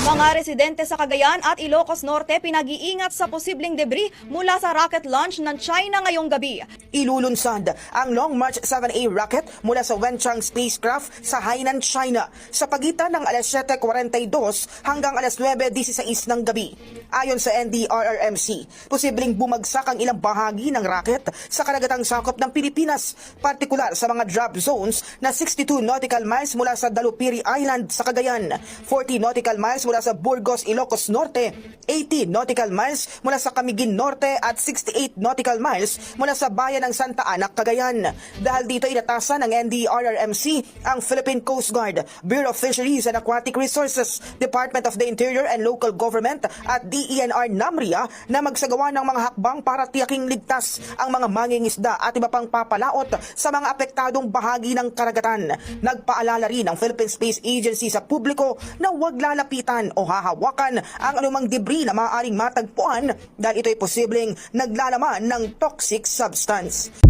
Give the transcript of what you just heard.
Mga residente sa Cagayan at Ilocos Norte pinag-iingat sa posibleng debris mula sa rocket launch ng China ngayong gabi. Ilulunsad ang Long March 7A rocket mula sa Wenchang spacecraft sa Hainan, China sa pagitan ng alas 7:42 hanggang alas 9:16 ng gabi. Ayon sa NDRRMC, posibleng bumagsak ang ilang bahagi ng rocket sa karagatang sakop ng Pilipinas, partikular sa mga drop zones na 62 nautical miles mula sa Dalupiri Island sa Cagayan, 40 nautical miles mula sa Burgos, Ilocos Norte, 80 nautical miles mula sa Camiguin Norte at 68 nautical miles mula sa bayan ng Santa Ana, Cagayan. Dahil dito inatasan ng NDRRMC ang Philippine Coast Guard, Bureau of Fisheries and Aquatic Resources, Department of the Interior and Local Government at DENR NAMRIA na magsagawa ng mga hakbang para tiyaking ligtas ang mga mangingisda at iba pang papalaot sa mga apektadong bahagi ng karagatan. Nagpaalala rin ang Philippine Space Agency sa publiko na huwag lalapitan o hahawakan ang anumang debris na maaaring matagpuan dahil ito ay posibleng naglalaman ng toxic substance.